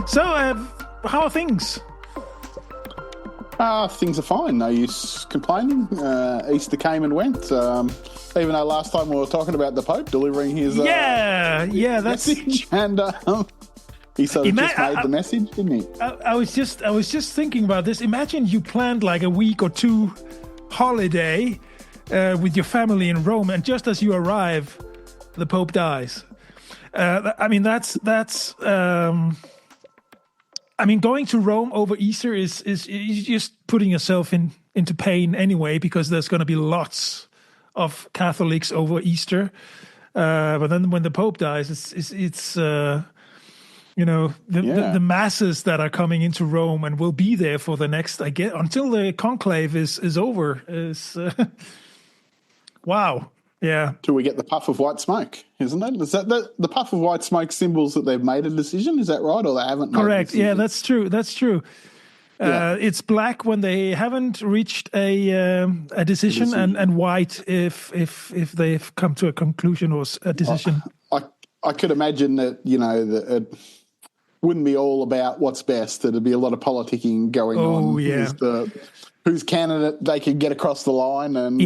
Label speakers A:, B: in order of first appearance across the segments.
A: So, how are things?
B: Things are fine. No use complaining. Easter came and went. Even though last time we were talking about the Pope delivering his
A: that's
B: message, and he sort of just made the message, didn't he?
A: I was just thinking about this. Imagine you planned like a week or two holiday with your family in Rome, and just as you arrive, the Pope dies. Going to Rome over Easter is you're just putting yourself into pain anyway, because there's going to be lots of Catholics over Easter. But then when the Pope dies, it's the masses that are coming into Rome and will be there for the next, I guess, until the conclave is over. Wow. Yeah.
B: Till we get the puff of white smoke, isn't it? Is that the puff of white smoke symbols that they've made a decision? Is that right, or they haven't?
A: Correct. Yeah, that's true. It's black when they haven't reached a decision, and white if they've come to a conclusion or a decision.
B: I could imagine that that it wouldn't be all about what's best. There'd be a lot of politicking going on.
A: Oh yeah.
B: Whose candidate they could get across the line, and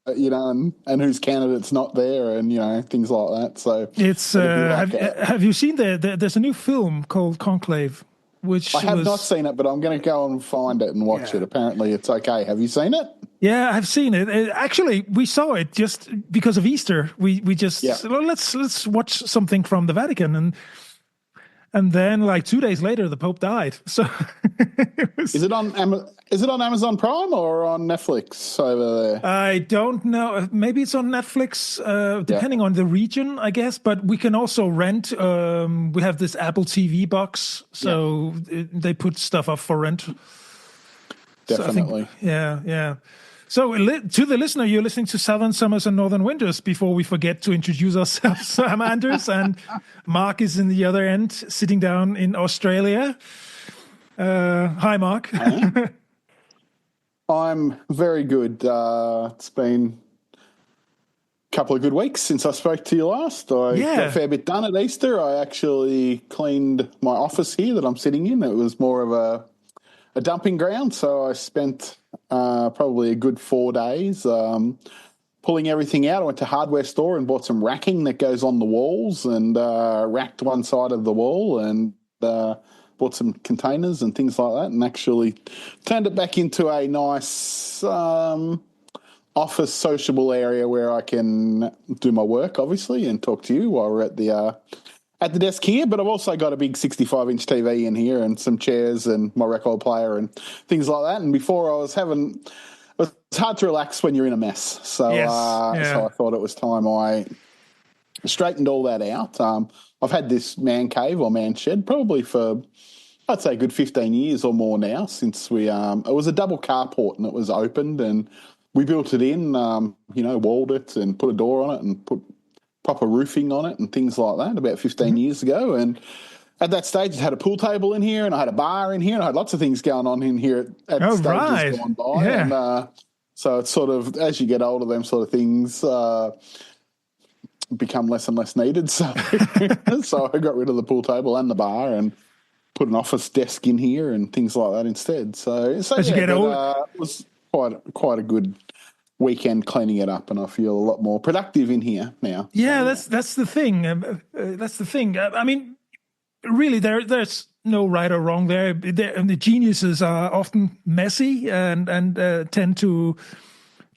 B: and whose candidate's not there, and things like that. So
A: it's have you seen there's a new film called Conclave, which
B: I have not seen it, but I'm going to go and find it and watch it. Apparently it's okay. Have you seen it?
A: Yeah, I've seen it. Actually, we saw it just because of Easter. We just let's watch something from the Vatican, and then like 2 days later the Pope died. So
B: Is it on Amazon Prime or on Netflix over there?
A: I don't know. Maybe it's on Netflix, depending on the region, I guess. But we can also rent. We have this Apple TV box, so they put stuff up for rent.
B: Definitely.
A: So So to the listener, you're listening to Southern Summers and Northern Winters. Before we forget to introduce ourselves, I'm Anders, and Mark is in the other end, sitting down in Australia. Hi, Mark.
B: I'm very good. It's been a couple of good weeks since I spoke to you last. I got a fair bit done at Easter. I actually cleaned my office here that I'm sitting in. It was more of a dumping ground, so I spent probably a good 4 days pulling everything out. I went to a hardware store and bought some racking that goes on the walls, and racked one side of the wall, and bought some containers and things like that, and actually turned it back into a nice office sociable area where I can do my work, obviously, and talk to you while we're at the desk here. But I've also got a big 65-inch TV in here and some chairs and my record player and things like that. And before it's hard to relax when you're in a mess. So, so I thought it was time I straightened all that out. I've had this man cave or man shed probably for, I'd say, a good 15 years or more now, since it was a double carport and it was opened, and we built it in, walled it and put a door on it and put proper roofing on it and things like that about 15 years ago. And at that stage, it had a pool table in here, and I had a bar in here, and I had lots of things going on in here at stages gone by. Yeah. And so it's sort of, as you get older, them sort of things become less and less needed. So, so I got rid of the pool table and the bar and put an office desk in here and things like that instead. So as you get older, it was quite a good weekend cleaning it up, and I feel a lot more productive in here now.
A: Yeah, that's the thing. That's the thing. I mean, really, there's no right or wrong there. The geniuses are often messy and tend to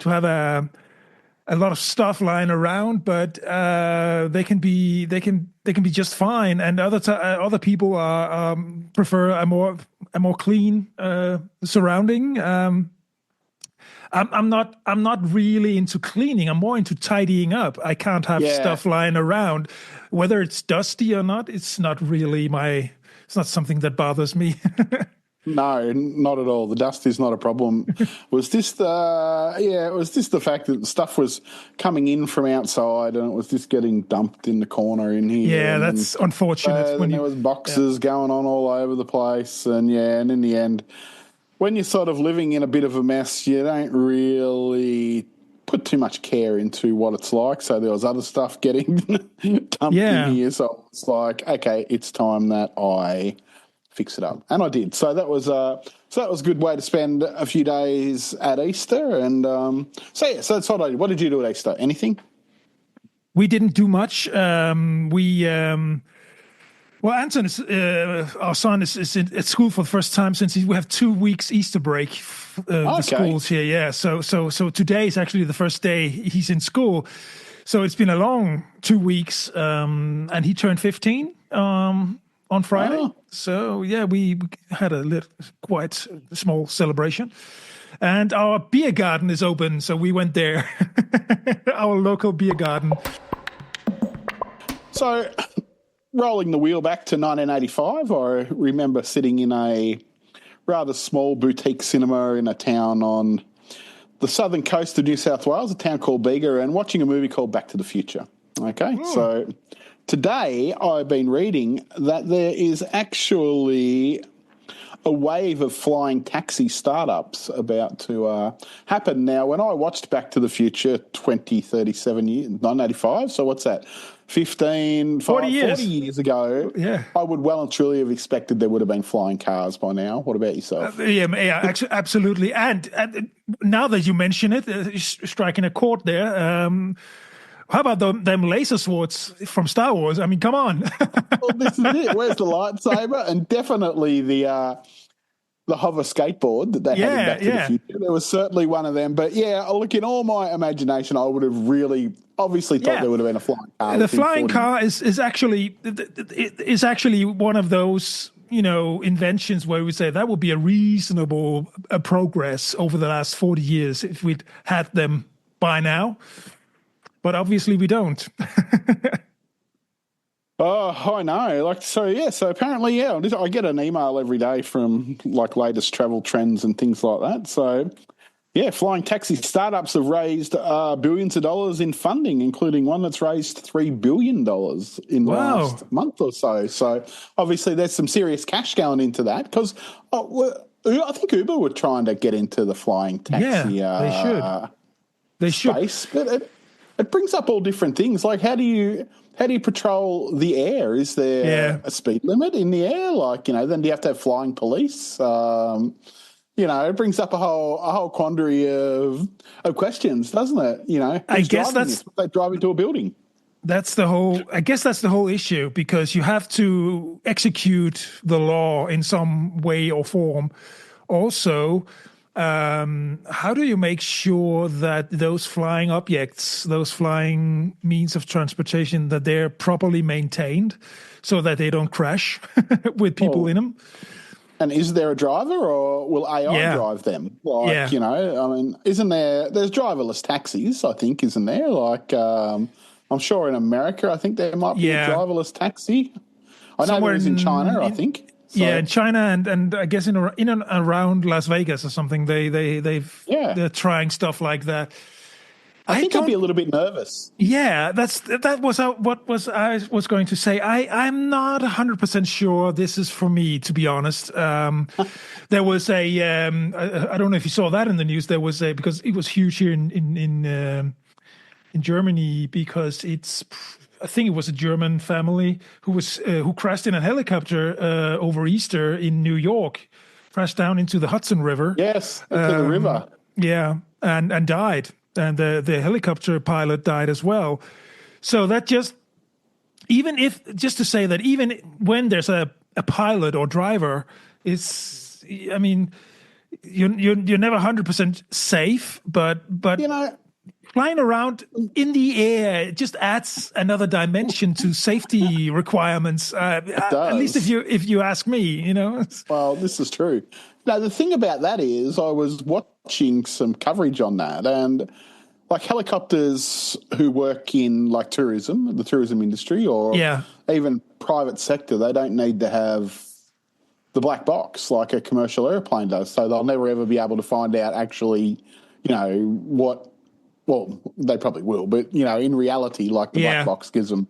A: have a lot of stuff lying around, but they can be just fine. And other people prefer a more clean surrounding. I'm not really into cleaning. I'm more into tidying up. I can't have stuff lying around, whether it's dusty or not. It's not really it's not something that bothers me.
B: No, not at all. The dust is not a problem. Was this the fact that stuff was coming in from outside and it was just getting dumped in the corner in here?
A: Yeah, that's unfortunate.
B: There was boxes going on all over the place, and in the end, when you're sort of living in a bit of a mess, you don't really put too much care into what it's like. So there was other stuff getting dumped in here. So it's like, okay, it's time that I fix it up, and I did. So that was a good way to spend a few days at Easter. And so that's what I did. What did you do at Easter? Anything?
A: We didn't do much. Well, Anton, our son, is at school for the first time since we have 2 weeks Easter break. The schools here, yeah. So today is actually the first day he's in school. So it's been a long 2 weeks, and he turned 15 on Friday. Oh. So yeah, we had a quite small celebration, and our beer garden is open. So we went there, our local beer garden.
B: So, rolling the wheel back to 1985, I remember sitting in a rather small boutique cinema in a town on the southern coast of New South Wales, a town called Bega, and watching a movie called Back to the Future. Okay, So today I've been reading that there is actually a wave of flying taxi startups about to happen. Now, when I watched Back to the Future 37 years, 1985, so what's that? 40 years ago, I would well and truly have expected there would have been flying cars by now. What about yourself?
A: Actually, absolutely. And now that you mention it, striking a chord there, how about them laser swords from Star Wars? I mean, come on.
B: Well, this is it. Where's the lightsaber? And definitely the hover skateboard that they had in Back to the Future. There was certainly one of them. But look, in all my imagination, I would have really obviously thought there would have been a flying car.
A: The flying car is actually one of those, inventions where we say that would be a reasonable progress over the last 40 years if we'd had them by now. But obviously we don't.
B: Oh, I know. So apparently, I get an email every day from latest travel trends and things like that. So, flying taxi startups have raised billions of dollars in funding, including one that's raised $3 billion in the last month or so. So, obviously, there's some serious cash going into that because I think Uber were trying to get into the flying taxi
A: They
B: space.
A: should.
B: But it brings up all different things. Like, how do you patrol the air? Is there a speed limit in the air? Then do you have to have flying police? It brings up a whole quandary of questions, doesn't it?
A: I guess
B: they drive into a building.
A: That's the whole issue, because you have to execute the law in some way or form. Also, how do you make sure that those flying objects, those flying means of transportation, that they're properly maintained so that they don't crash with people in them?
B: And is there a driver, or will AI drive them? Isn't there's driverless taxis, I think, isn't there? I'm sure in America, I think there might be a driverless taxi. I know there is in China, I think.
A: So. Yeah, in China and I guess in and around Las Vegas or something, they're trying stuff like that.
B: I think I'd be a little bit nervous.
A: Yeah, that was what I was going to say. I'm not 100% sure this is for me, to be honest. There was I don't know if you saw that in the news. There was because it was huge here in Germany, because I think it was a German family who crashed in a helicopter over Easter in New York, crashed down into the Hudson River.
B: Yes, into the river.
A: Yeah, and died. And the helicopter pilot died as well. So that just to say that even when there's a pilot or driver, you're never 100% safe, but flying around in the air just adds another dimension to safety requirements. At least if you ask me,
B: Well, this is true. Now, the thing about that is I was watching some coverage on that, and helicopters who work in tourism, the tourism industry, or even private sector, they don't need to have the black box like a commercial airplane does. So they'll never ever be able to find out actually, well, they probably will, but, in reality, the black box gives them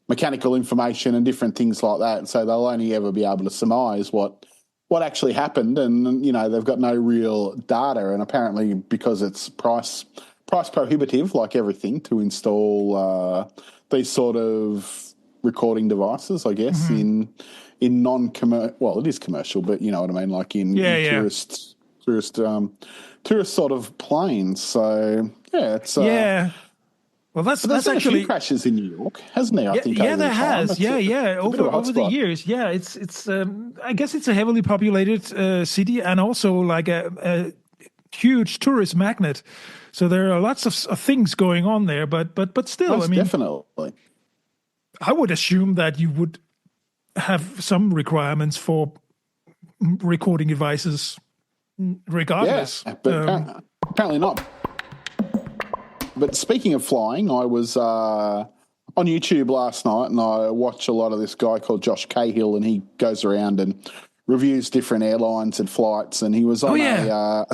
B: mechanical information and different things like that. So they'll only ever be able to surmise what what actually happened, and they've got no real data, and apparently because it's price prohibitive, like everything, to install these sort of recording devices, I guess, in non-commercial. Well, it is commercial, but you know what I mean, like in tourist sort of planes. So it's
A: Well, that's
B: been
A: actually
B: a few crashes in New York, hasn't there? I think
A: there
B: over the time.
A: has. Over the years. Yeah, it's. I guess it's a heavily populated city, and also like a huge tourist magnet. So there are lots of things going on there. But still,
B: Most definitely.
A: I would assume that you would have some requirements for recording devices, regardless.
B: Yeah, but apparently not. But speaking of flying, I was on YouTube last night, and I watch a lot of this guy called Josh Cahill, and he goes around and reviews different airlines and flights. And he was on a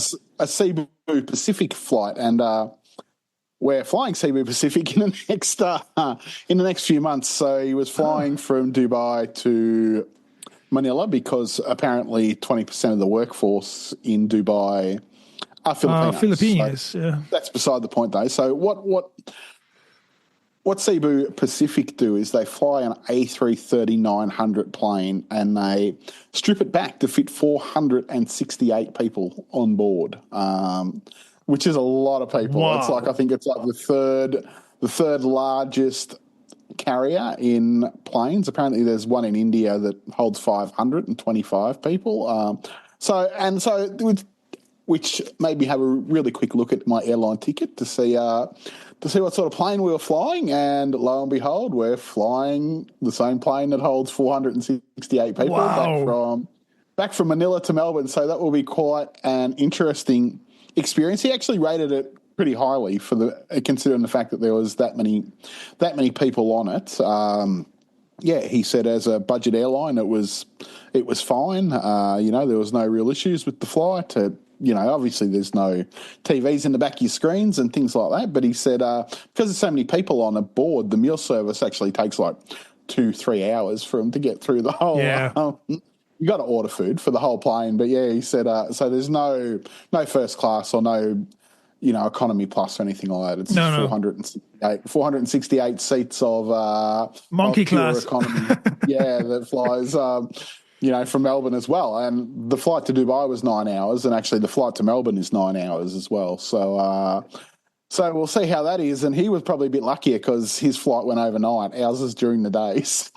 B: Cebu Pacific flight, and we're flying Cebu Pacific in the next few months. So he was flying from Dubai to Manila because apparently 20% of the workforce in Dubai are Filipinos.
A: So
B: that's beside the point, though. So what Cebu Pacific do is they fly an A330-900 plane, and they strip it back to fit 468 people on board, which is a lot of people.
A: Wow.
B: I think it's like the third largest carrier in planes. Apparently there's one in India that holds 525 people. Which made me have a really quick look at my airline ticket to see what sort of plane we were flying, and lo and behold, we're flying the same plane that holds 468 people.
A: Wow.
B: back from Manila to Melbourne. So that will be quite an interesting experience. He actually rated it pretty highly considering the fact that there was that many people on it. He said as a budget airline, it was fine. There was no real issues with the flight. Obviously there's no TVs in the back of your screens and things like that. But he said because there's so many people on board, the meal service actually takes like 2-3 hours for them to get through the whole.
A: Yeah.
B: You got to order food for the whole plane. But yeah, he said so there's no first class or no economy plus or anything like that. It's 468 seats of
A: monkey class
B: economy. That flies from Melbourne as well. And the flight to Dubai was 9 hours, and actually the flight to Melbourne is 9 hours as well. So we'll see how that is. And he was probably a bit luckier because his flight went overnight. Ours is during the day. So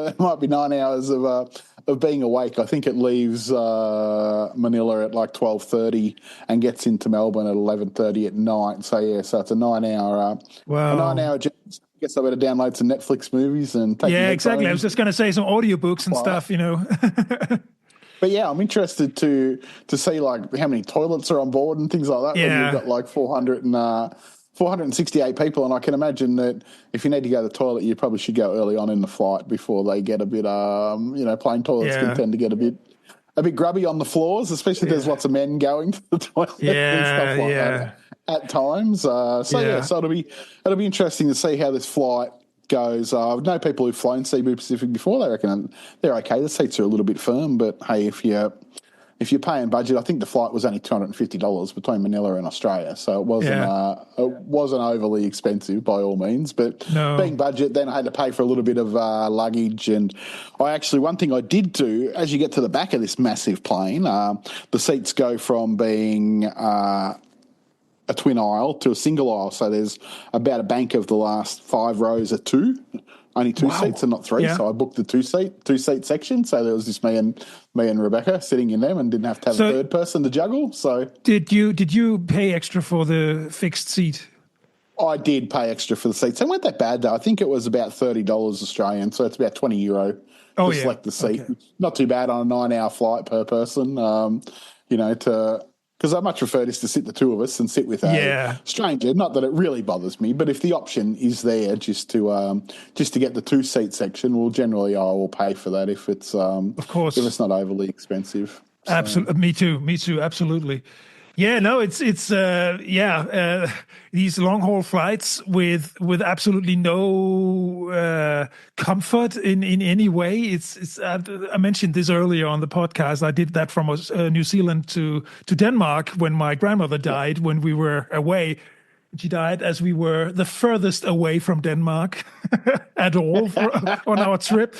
B: it might be 9 hours of being awake. I think it leaves Manila at like 12:30 and gets into Melbourne at 11:30 at night. So it's a 9 hour journey. I guess I better download some Netflix movies and take
A: exactly. I was just going to say some audiobooks and stuff,
B: But yeah, I'm interested to see like how many toilets are on board and things like that.
A: Yeah.
B: When you've got like 468 people, and I can imagine that if you need to go to the toilet, you probably should go early on in the flight before they get a bit, plane toilets can tend to get a bit grubby on the floors, especially if there's lots of men going to the toilet and stuff like that at times. So it'll be interesting to see how this flight goes. I know people who've flown Cebu Pacific before. They reckon they're okay. The seats are a little bit firm, but hey, if you're paying budget, I think the flight was only $250 between Manila and Australia, so it wasn't overly expensive by all means. But being budget, then I had to pay for a little bit of luggage. And one thing I did do, as you get to the back of this massive plane, the seats go from being a twin aisle to a single aisle. So there's about a bank of the last 5 rows of 2, only 2 seats and not 3. Yeah. So I booked the two seat section. So there was just me and Rebecca sitting in them and didn't have to have a third person to juggle. So
A: did you pay extra for the fixed seat?
B: I did pay extra for the seats. It weren't that bad though. I think it was about $30 Australian. So it's about €20 to select the seat. Okay. Not too bad on a 9-hour flight per person, because I much prefer just to sit the two of us and sit with a stranger. Not that it really bothers me, but if the option is there just to get the 2-seat section, well, generally I will pay for that if it's of course if it's not overly expensive.
A: So. Absolutely, me too, absolutely. Yeah, no, it's these long haul flights with absolutely no comfort in any way. It's I mentioned this earlier on the podcast. I did that from New Zealand to Denmark when my grandmother died when we were away. She died as we were the furthest away from Denmark at all on our trip.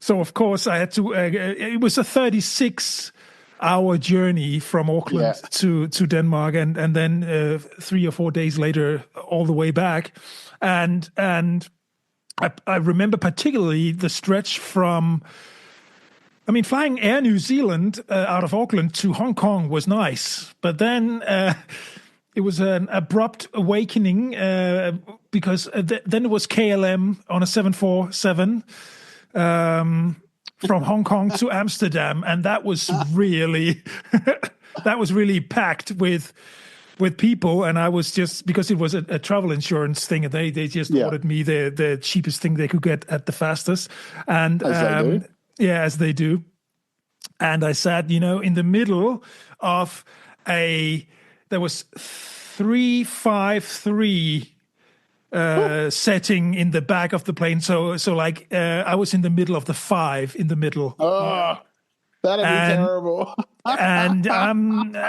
A: So of course I had to. It was a 36-hour journey from Auckland to Denmark, and then 3 or 4 days later, all the way back. And I remember particularly the stretch from. I mean, flying Air New Zealand out of Auckland to Hong Kong was nice, but then it was an abrupt awakening because then it was KLM on a 747. From Hong Kong to Amsterdam, and that was really packed with people, and I was just, because it was a travel insurance thing, and they just ordered me the cheapest thing they could get at the fastest, and as they do, and I sat in the middle of there was 353 setting in the back of the plane. So like I was in the middle of the 5 in the middle.
B: Oh, that'd be terrible.
A: And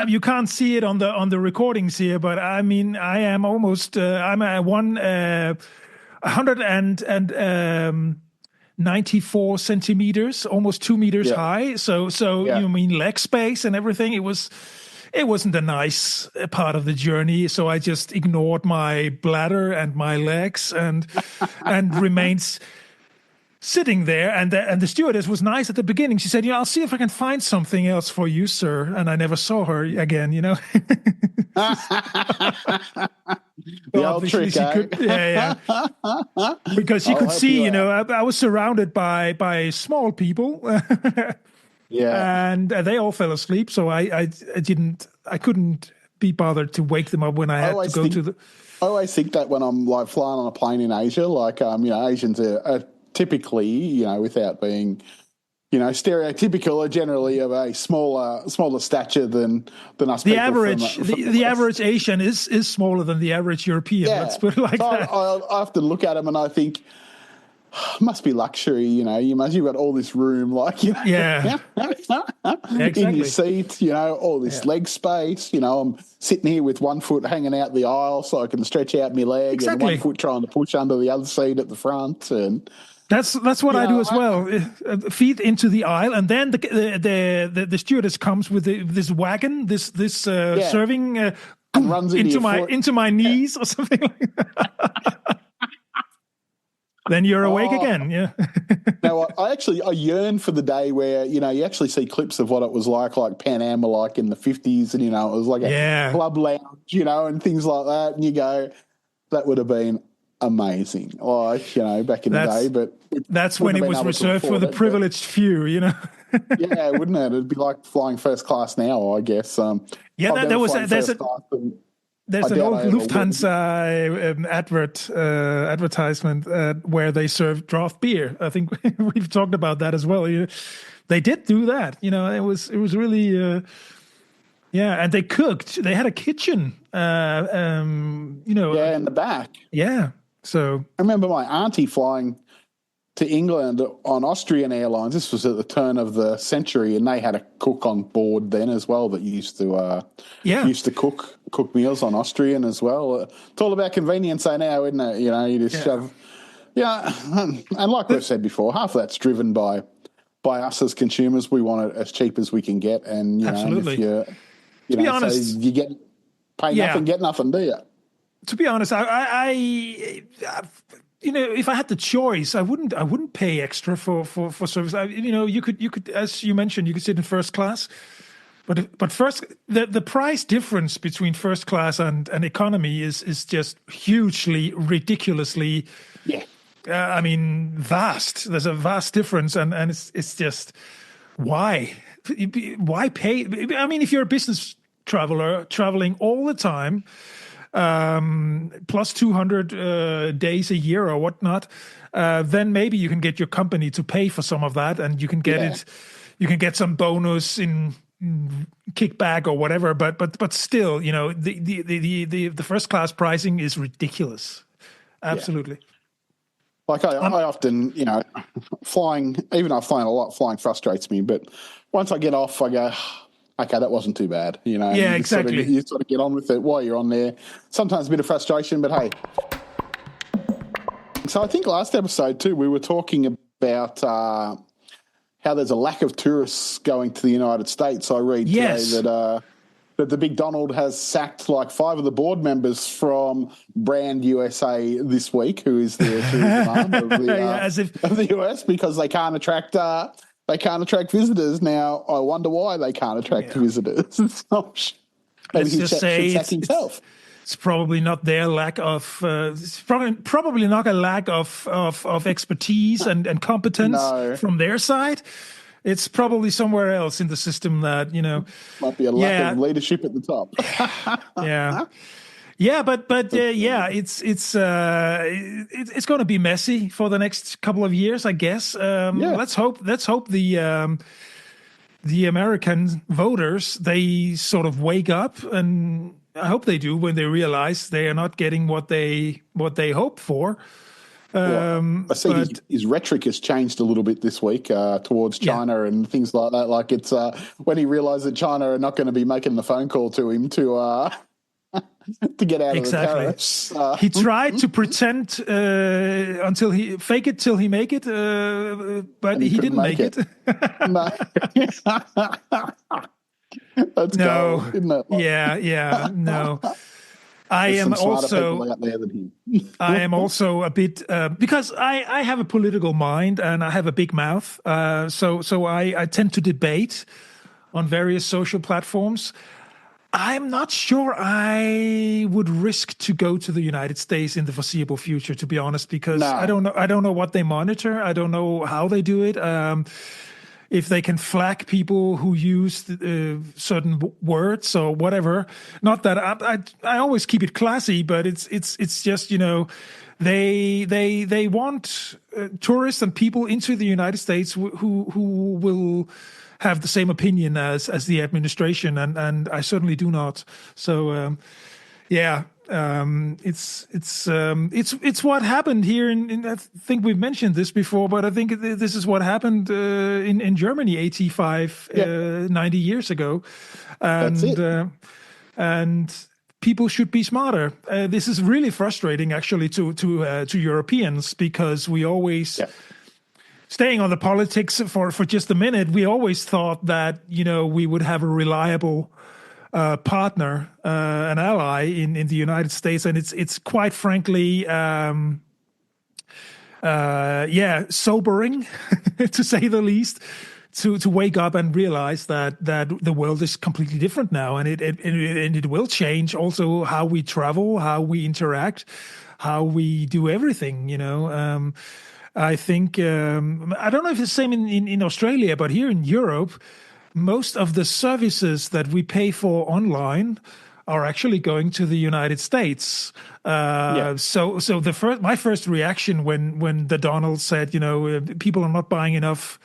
A: you can't see it on the recordings here, but I mean, I am almost I'm at 194 centimeters, almost 2 meters high. So you mean leg space and everything. It wasn't a nice part of the journey, so I just ignored my bladder and my legs and remained sitting there. And the stewardess was nice at the beginning. She said, I'll see if I can find something else for you, sir. And I never saw her again,
B: The old trick,
A: because she could see, I was surrounded by small people. And they all fell asleep, so I couldn't be bothered to wake them up when I had to go to the.
B: I always think that when I'm like flying on a plane in Asia, like Asians are typically, without being, stereotypical, are generally of a smaller stature than us.
A: The average, the average Asian is smaller than the average European. Yeah. Let's put it like that.
B: I often look at them and I think, must be luxury, you've got all this room,
A: exactly.
B: In your seat, all this leg space, I'm sitting here with one foot hanging out the aisle so I can stretch out my leg, and one foot trying to push under the other seat at the front, and
A: that's what I do as well. Feet into the aisle, and then the stewardess comes with this wagon, this serving, and
B: runs
A: into my knees or something like that. Then you're awake again,
B: Now, I yearn for the day where, you actually see clips of what it was like Pan Am were in the 50s, and, it was like a club lounge, and things like that, and you go, that would have been amazing, back in the day. But
A: that's when it was reserved for the privileged few,
B: Yeah, wouldn't it? It'd be like flying first class now, I guess.
A: There's an old Lufthansa advertisement where they serve draft beer. I think we've talked about that as well. They did do that. It was really, and they cooked. They had a kitchen. In
B: the back.
A: Yeah. So
B: I remember my auntie flying to England on Austrian Airlines. This was at the turn of the century, and they had a cook on board then as well that used to cook meals on Austrian as well. It's all about convenience now, isn't it? You just shove. Yeah, and like we've said before, half of that's driven by us as consumers. We want it as cheap as we can get, and
A: absolutely.
B: To
A: be honest,
B: so you pay nothing, get nothing, do you?
A: To be honest, I if I had the choice, I wouldn't pay extra for service. You could, as you mentioned, you could sit in first class, but first the price difference between first class and economy is just hugely, ridiculously, vast. There's a vast difference, and it's just why pay? I mean, if you're a business traveler traveling all the time, plus 200 days a year or whatnot, then maybe you can get your company to pay for some of that, and you can get it. You can get some bonus in kick back or whatever, but still, the first class pricing is ridiculous. Absolutely.
B: Yeah. Like I often, flying, even though I've flown a lot, flying frustrates me. But once I get off, I go, okay, that wasn't too bad.
A: Yeah, exactly.
B: You sort of get on with it while you're on there. Sometimes a bit of frustration, but hey. So I think last episode too, we were talking about how there's a lack of tourists going to the United States. I read today that the Big Donald has sacked like 5 of the board members from Brand USA this week, who is the tourism arm of the US, because they can't attract visitors. Now, I wonder why they can't attract visitors. Maybe he should sack himself.
A: It's probably not their lack of. It's probably not a lack of expertise and competence from their side. It's probably somewhere else in the system that
B: might be a lack of leadership at the top.
A: It's going to be messy for the next couple of years, I guess. Let's hope the American voters, they sort of wake up, and I hope they do when they realize they are not getting what they hope for.
B: I see his rhetoric has changed a little bit this week towards China and things like that. Like it's when he realised that China are not going to be making the phone call to him to get out of the tariffs.
A: He tried to pretend until he fake it till he make it, but he didn't make it.
B: No. That's gold, isn't it?
A: No. I am also a bit because I have a political mind and I have a big mouth. So I tend to debate on various social platforms. I'm not sure I would risk to go to the United States in the foreseeable future, to be honest, because I don't know what they monitor. I don't know how they do it. If they can flag people who use certain words or whatever. Not that I always keep it classy, but it's just they want tourists and people into the United States who will have the same opinion as the administration, and I certainly do not. So it's what happened here in I think we've mentioned this before, but I think this is what happened in Germany 90 years ago. And
B: that's it.
A: And people should be smarter. This is really frustrating actually to Europeans, because we always staying on the politics for just a minute, we always thought that we would have a reliable partner, an ally in the United States, and it's quite frankly, sobering to say the least, to wake up and realize that the world is completely different now, and it will change also how we travel, how we interact, how we do everything. I think I don't know if it's the same in Australia, but here in Europe, most of the services that we pay for online are actually going to the United States. So my first reaction when the Donald said, people are not buying enough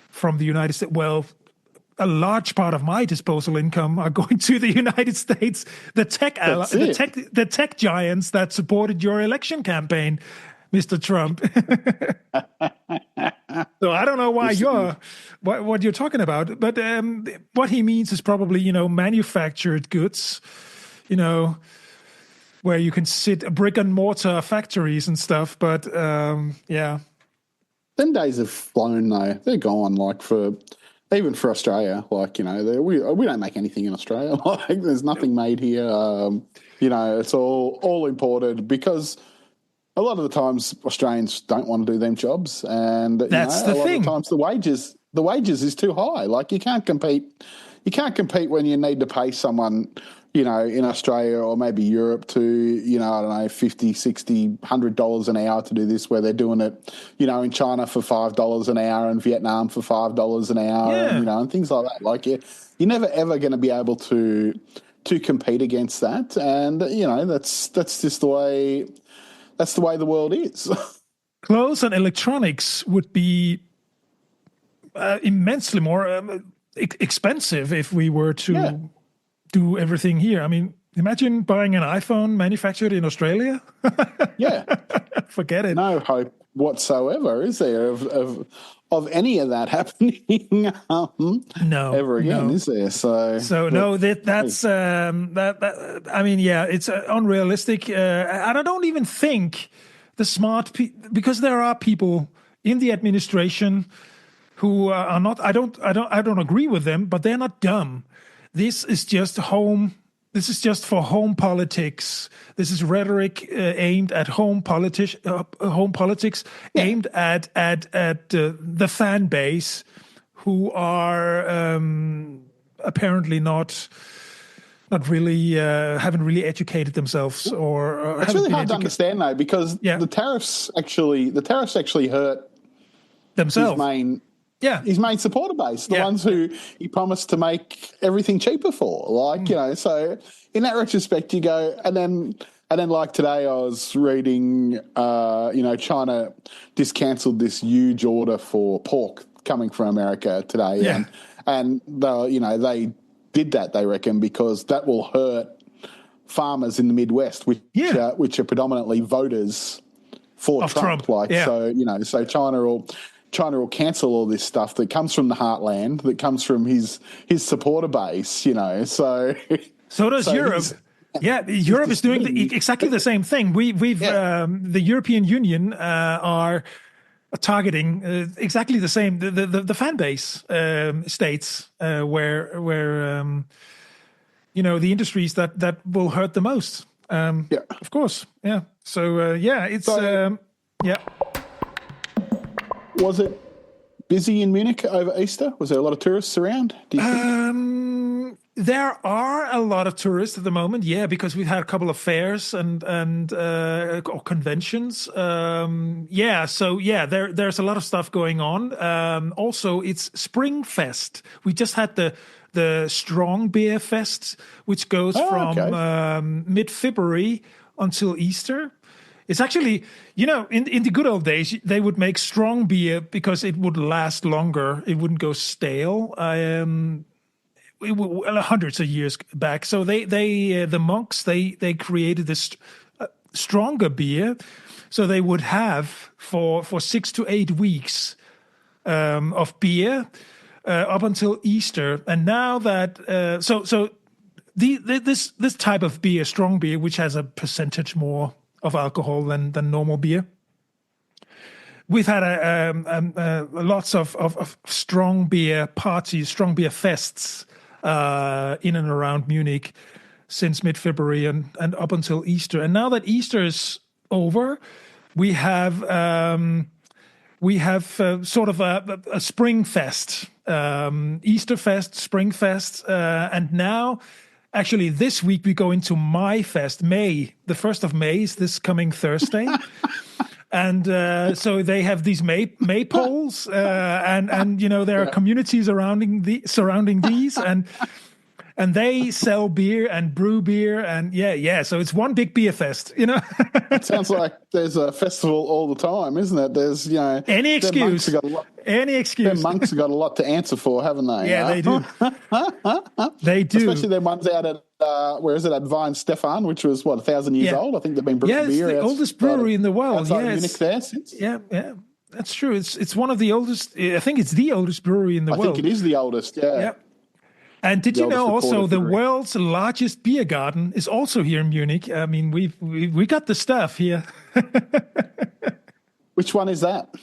A: from the United States. Well, a large part of my disposable income are going to the United States, the tech giants that supported your election campaign, Mr. Trump. So I don't know why what you're talking about, but what he means is probably manufactured goods, where you can sit brick and mortar factories and stuff. But Them
B: days have flown though; they're gone. Like even for Australia, like we don't make anything in Australia. Like there's nothing made here. It's all imported, because a lot of the times Australians don't want to do them jobs, and
A: that's the thing.
B: A lot of the times the wages is too high. Like you can't compete when you need to pay someone, in Australia or maybe Europe to, I don't know, $50, $60, $100 an hour to do this, where they're doing it, in China for $5 an hour and Vietnam for $5 an hour, and things like that. Like you're never ever going to be able to compete against that, and that's just the way. That's the way the world is. Clothes
A: and electronics would be immensely more expensive if we were to do everything here. I mean, imagine buying an iPhone manufactured in Australia.
B: Yeah.
A: Forget it.
B: No hope whatsoever, is there, of any of that happening ever again, is there? So
A: no, that's that. I mean, yeah, it's unrealistic, and I don't even think the smart because there are people in the administration who are not. I don't agree with them, but they're not dumb. This is just for home politics. This is rhetoric aimed at home politics, aimed at the fan base, who are apparently not really haven't really educated themselves, or
B: it's really hard to understand though, because the tariffs actually hurt
A: themselves.
B: His main supporter base, the ones who he promised to make everything cheaper for. Like, so in that retrospect, you go, and then like today I was reading, China just cancelled this huge order for pork coming from America today.
A: Yeah.
B: And they did that, they reckon, because that will hurt farmers in the Midwest, which are predominantly voters for Trump. So China will cancel all this stuff that comes from the heartland, that comes from his supporter base, So
A: does Europe. Europe is doing exactly the same thing. The European Union are targeting exactly the same the fan base states where the industries that will hurt the most. Of course, yeah. So
B: Was it busy in Munich over Easter? Was there a lot of tourists around, do you think?
A: There are a lot of tourists at the moment, because we've had a couple of fairs and or conventions. There's a lot of stuff going on. Also, it's Spring Fest. We just had the Strong Beer Fest, which goes from mid-February until Easter. It's actually, in the good old days, they would make strong beer because it would last longer. It wouldn't go stale. Hundreds of years back. So the monks, they created this stronger beer. So they would have for 6 to 8 weeks of beer up until Easter. And now that, this type of beer, strong beer, which has a percentage more of alcohol than normal beer. We've had lots of strong beer parties, strong beer fests in and around Munich since mid-February and up until Easter. And now that Easter is over, we have sort of a spring fest, Easter fest, spring fest, and now. Actually, this week we go into Mai Fest. The 1st of May is this coming Thursday. And so they have these maypoles, and there are communities surrounding these, and they sell beer and brew beer, and so it's one big beer fest,
B: It sounds like there's a festival all the time, isn't it? There's
A: any excuse.
B: The monks have got a lot to answer for, haven't they?
A: Yeah, they do. They do.
B: Especially them ones out at at Vine Stefan, which was 1,000 years old. I think they've been brewing beer.
A: It's the oldest brewery in the world.
B: Munich there since.
A: Yeah, that's true. It's one of the oldest. I think it's the oldest brewery in the world.
B: I think it is the oldest. Yeah.
A: And did you know also the world's largest beer garden is also here in Munich? I mean, we got the stuff here.
B: Which one is that?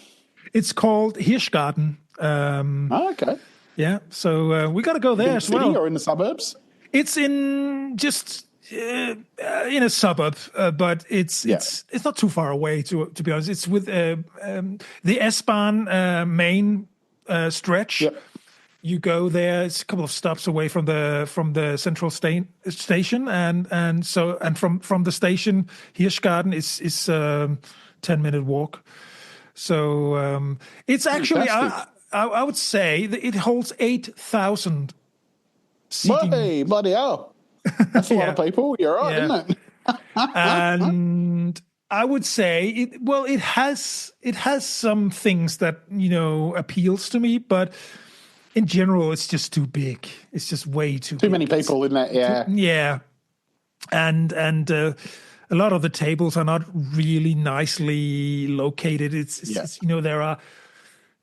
A: It's called Hirschgarten.
B: Okay.
A: Yeah, so we got to go there as well.
B: In the city or in the suburbs?
A: It's in just in a suburb, but it's not too far away. To be honest, it's with the S-Bahn main stretch. Yep. You go there. It's a couple of stops away from the central station, and from the station, Hirschgarten is 10-minute walk. So it's actually I would say that it holds 8,000 seating.
B: Hey, bloody hell! That's a lot of people. You're right, isn't it?
A: And I would say it has some things that appeals to me, but in general, it's just too big. It's just way too big.
B: Too many people in that, yeah.
A: Yeah. And a lot of the tables are not really nicely located. It's there are,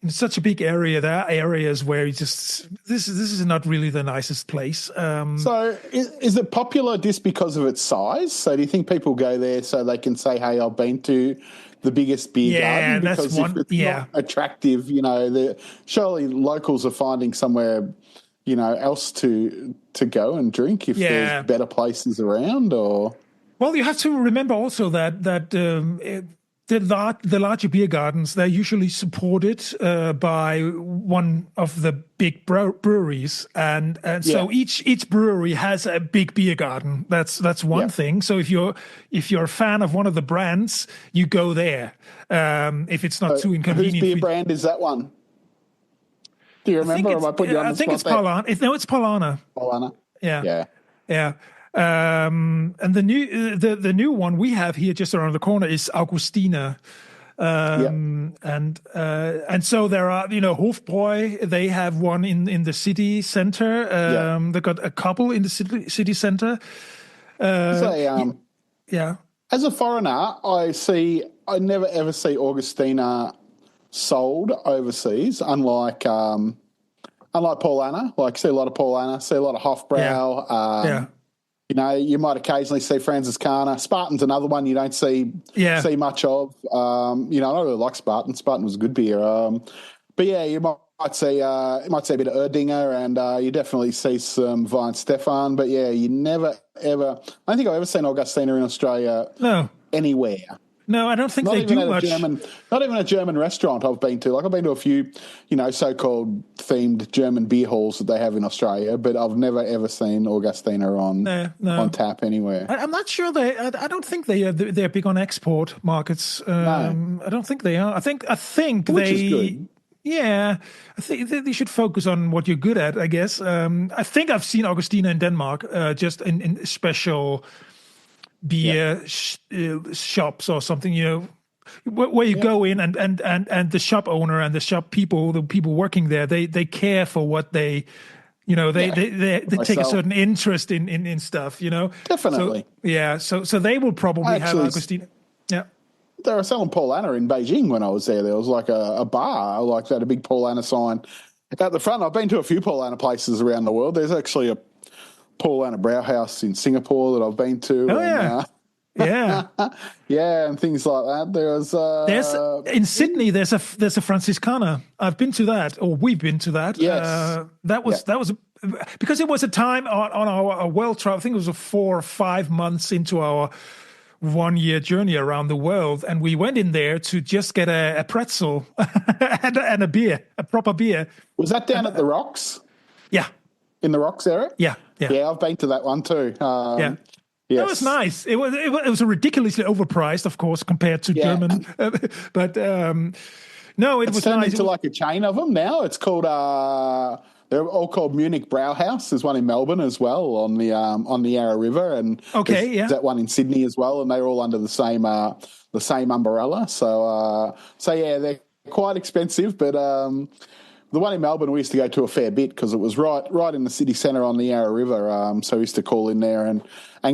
A: in such a big area, there are areas where you just, this is not really the nicest place.
B: So is it popular just because of its size? So do you think people go there so they can say, hey, I've been to the biggest beer garden? Because
A: that's one.
B: If it's not attractive, surely locals are finding somewhere, else to go and drink if there's better places around, or...
A: Well, you have to remember also that the larger beer gardens, they're usually supported by one of the big breweries, and so each brewery has a big beer garden. That's one thing. So if you're a fan of one of the brands, you go there. If it's not too inconvenient.
B: Whose beer brand is that one? Do you remember? Or am I putting you on the spot?
A: I think it's Paulana. It's Paulana.
B: Paulana.
A: Yeah. And the new one we have here just around the corner is Augustina. And so there are, Hofbräu, they have one in the city center. They've got a couple in the city center.
B: As a foreigner, I never ever see Augustina sold overseas, unlike Paulana. Like, see a lot of Paulana, see a lot of Hofbrau. You might occasionally see Franziskaner. Spartan's another one you don't see much of. I don't really like Spartan. Spartan was a good beer. But yeah, you might see a bit of Erdinger, and you definitely see some Weihenstephan. But yeah, you never ever. I don't think I've ever seen Augustina in Australia.
A: No.
B: Anywhere.
A: No, I don't think they do much.
B: Not even a German restaurant I've been to. Like, I've been to a few, so-called themed German beer halls that they have in Australia, but I've never ever seen Augustina on tap anywhere.
A: I'm not sure I don't think they're big on export markets.
B: No.
A: I don't think they are. I think
B: Which is good.
A: Yeah, I think they should focus on what you're good at, I guess. I think I've seen Augustina in Denmark, just in special beer shops or something, where you go in and the shop owner and the shop people, the people working there, they care for what they, they take a certain interest in stuff,
B: Definitely.
A: So they will probably have Augustina. Yeah.
B: They were selling Paulana in Beijing when I was there. There was like a bar like that, a big Paulana sign at the front. I've been to a few Paulana places around the world. There's actually a Paulana Brauhaus in Singapore that I've been to. And things like that.
A: There's in Sydney. There's a Franziskaner. I've been to that, or we've been to that.
B: Yes,
A: that was because it was a time on our world travel. I think it was 4 or 5 months into our 1-year journey around the world, and we went in there to just get a pretzel and a beer, a proper beer.
B: Was that down at the Rocks?
A: Yeah.
B: In the Rocks area?
A: Yeah.
B: I've been to that one too.
A: Yes.
B: That
A: was nice. It was ridiculously overpriced, of course, compared to German. But no, it's
B: turned
A: nice.
B: Into like a chain of them now. It's called. They're all called Munich Brauhaus. There's one in Melbourne as well on the Yarra River, and there's that one in Sydney as well, and they're all under the same umbrella. So they're quite expensive, but. The one in Melbourne we used to go to a fair bit because it was right in the city centre on the Yarra River. So we used to call in there and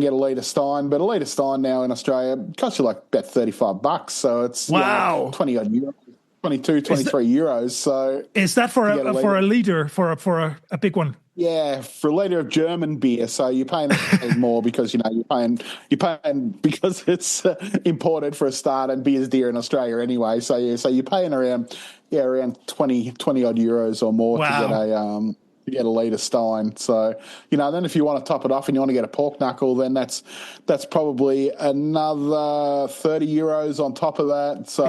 B: get a litre Stein. But a litre Stein now in Australia costs you like about $35. So it's 20 odd euros, 22, 23 euros. So
A: is that for a litre for a big one?
B: Yeah, for a litre of German beer. So you're paying more because you're paying because it's imported for a start, and beer's dear in Australia anyway. So you're paying around 20 odd euros or more to get a litre Stein. So then if you want to top it off and you want to get a pork knuckle, then that's probably another 30 euros on top of that. So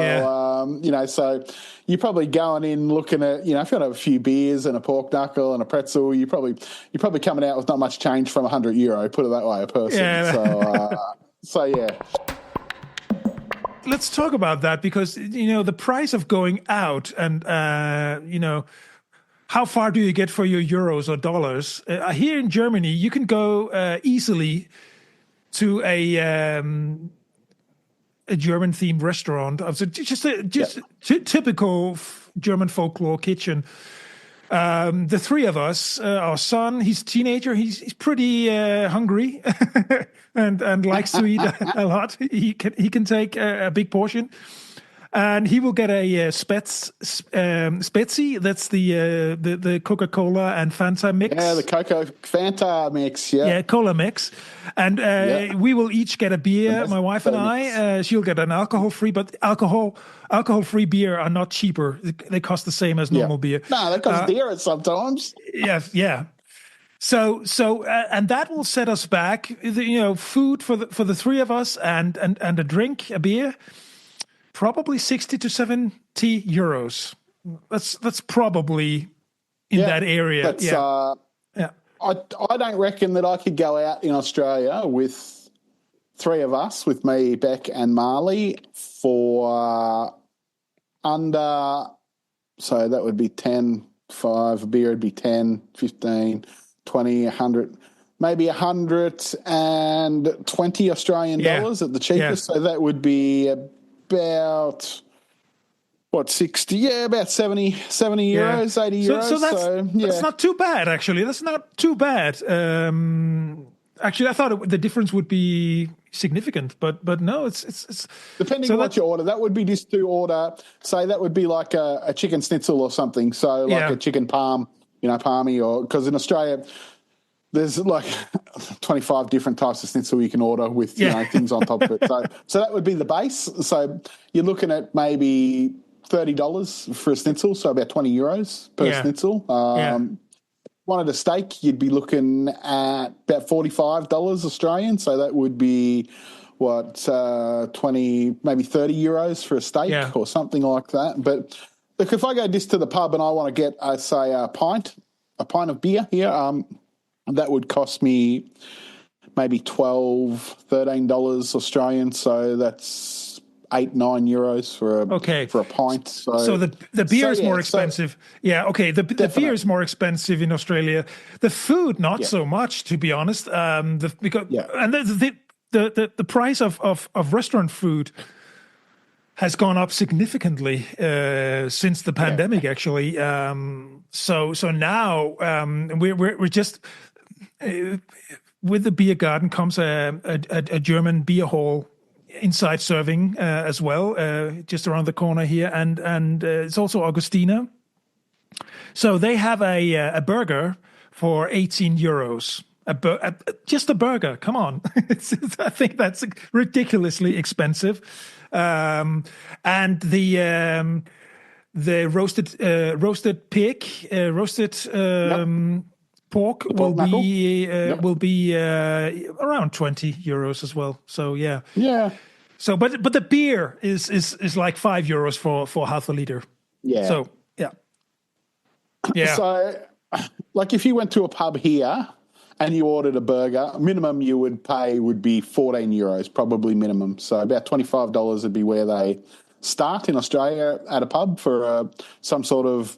B: so you're probably going in looking at, if you want to have a few beers and a pork knuckle and a pretzel, you're probably coming out with not much change from €100, put it that way, a person. Yeah. So yeah.
A: Let's talk about that because, the price of going out and, how far do you get for your euros or dollars? Here in Germany, you can go easily to a German-themed restaurant. So just typical German folklore kitchen. The three of us, our son, he's a teenager. He's pretty hungry and likes to eat a lot. He can take a big portion. And he will get a Spezi. That's the Coca-Cola and Fanta mix.
B: Yeah, the Coca Fanta mix. Yeah,
A: yeah, cola mix. And we will each get a beer. My wife and I. She'll get an alcohol-free, but alcohol-free beer are not cheaper. They cost the same as normal beer.
B: No, that costs dearer sometimes.
A: Yeah. So, and that will set us back. Food for the three of us and a drink, a beer. Probably 60 to 70 euros. That's probably in that area.
B: I don't reckon that I could go out in Australia with three of us, with me, Beck and Marley, for under, so that would be 10, 5, a beer would be 10, 15, 20, 100, maybe 120 Australian dollars at the cheapest. So that would be about 60? Yeah, about 70 euros, 80 euros.
A: So that's not too bad, actually. That's not too bad. Actually, I thought the difference would be significant, but no, it's
B: depending on what you order. That would be just to order. Say that would be like a chicken schnitzel or something. So like a chicken palm, palmy, or because in Australia there's like 25 different types of schnitzel you can order with things on top of it. So that would be the base. So you're looking at maybe $30 for a schnitzel, so about 20 euros per schnitzel. Wanted a steak, you'd be looking at about $45 Australian. So that would be 20, maybe 30 euros for a steak or something like that. But look, if I go just to the pub and I want to get, say, a pint of beer here, that would cost me maybe $12, $13 Australian. So that's 8, 9 euros for a pint.
A: So the beer is more expensive. The beer is more expensive in Australia. The food not so much, to be honest. And the price of restaurant food has gone up significantly since the pandemic. Actually, so now we're just. With the beer garden comes a German beer hall inside serving as well, just around the corner here, and it's also Augustina. So they have a burger for 18 euros. Just a burger. Come on, I think that's ridiculously expensive. And the roasted pig, pork will be around 20 euros as well. So yeah. So but the beer is like 5 euros for half a liter. Yeah. So yeah.
B: So like if you went to a pub here and you ordered a burger, minimum you would pay would be 14 euros, probably minimum. So about $25 would be where they start in Australia at a pub for some sort of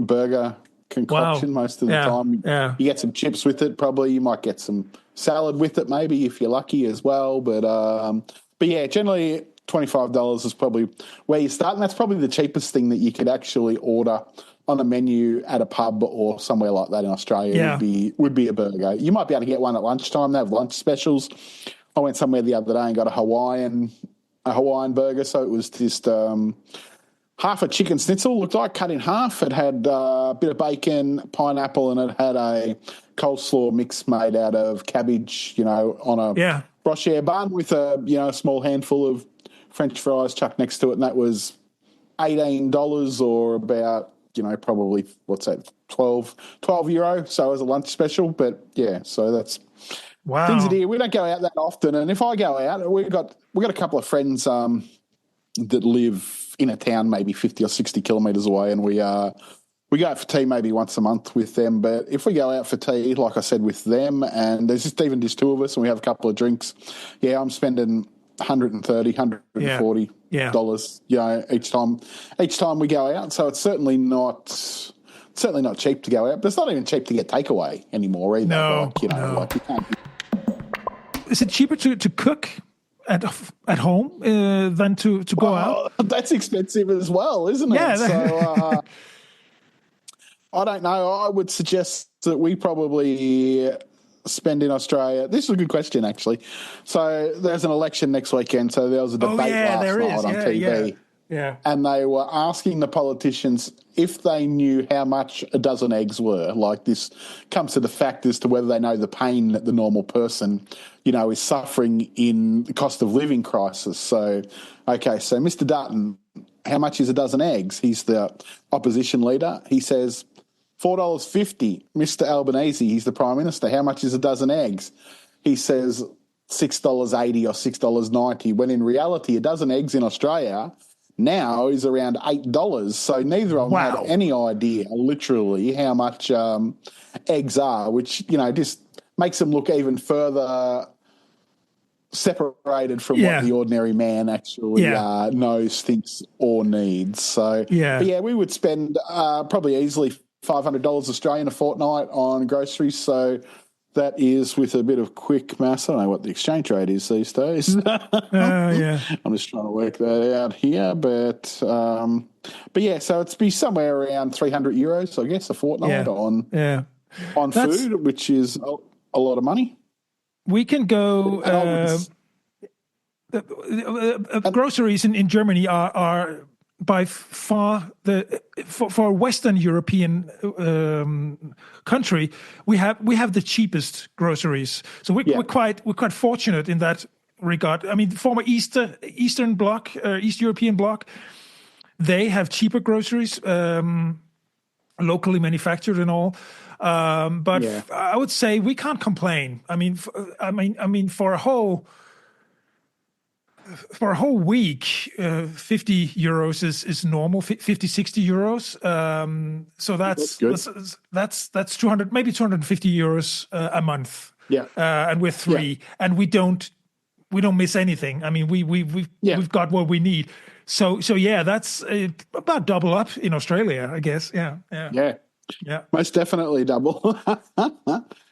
B: burger concoction. Most of the time. You get some chips with it, probably. You might get some salad with it, maybe, if you're lucky as well. But yeah, generally $25 is probably where you start, and that's probably the cheapest thing that you could actually order on a menu at a pub or somewhere like that in Australia would be a burger. You might be able to get one at lunchtime. They have lunch specials. I went somewhere the other day and got a Hawaiian burger, so it was just half a chicken schnitzel, looked like, cut in half. It had a bit of bacon, pineapple, and it had a coleslaw mix made out of cabbage, on a brochette bun with a small handful of French fries chucked next to it, and that was $18 or about, probably, what's that, 12 euro. So as a lunch special, but so that's things that here. We don't go out that often, and if I go out, we got a couple of friends that live in a town maybe 50 or 60 kilometres away, and we go out for tea maybe once a month with them. But if we go out for tea, like I said, with them, and there's just two of us and we have a couple of drinks, I'm spending $130, $140 each time we go out. So it's certainly not cheap to go out, but it's not even cheap to get takeaway anymore either.
A: No.
B: You can't.
A: Is it cheaper to cook at home than to go out?
B: That's expensive as well, isn't it?
A: Yeah.
B: So I don't know. I would suggest that we probably spend in Australia. This is a good question, actually. So there's an election next weekend. So there was a debate last night on TV.
A: Yeah.
B: And they were asking the politicians if they knew how much a dozen eggs were. Like, this comes to the fact as to whether they know the pain that the normal person, is suffering in the cost of living crisis. So, okay, so Mr. Dutton, how much is a dozen eggs? He's the opposition leader. He says $4.50. Mr. Albanese, he's the Prime Minister. How much is a dozen eggs? He says $6.80 or $6.90, when in reality a dozen eggs in Australia now is around $8. So neither of them had any idea, literally, how much eggs are, which, just makes them look even further separated from what the ordinary man actually knows, thinks, or needs. So, but we would spend probably easily $500 Australian a fortnight on groceries. So that is, with a bit of quick maths, I don't know what the exchange rate is these days. I'm just trying to work that out here. But so it'd be somewhere around €300, I guess, a fortnight on food, which is a lot of money.
A: We can go. Groceries in Germany are by far for a Western European country, we have the cheapest groceries. So we're quite fortunate in that regard. I mean, the former Eastern Bloc, East European Bloc, they have cheaper groceries, locally manufactured and all. But I would say we can't complain. I mean, for a whole week, €50 is normal, 50, 60 euros. So that's good. That's 200, maybe €250 a month.
B: Yeah.
A: And we're three, and we don't miss anything. I mean, we've got what we need. So that's about double up in Australia, I guess. Yeah.
B: Most definitely double.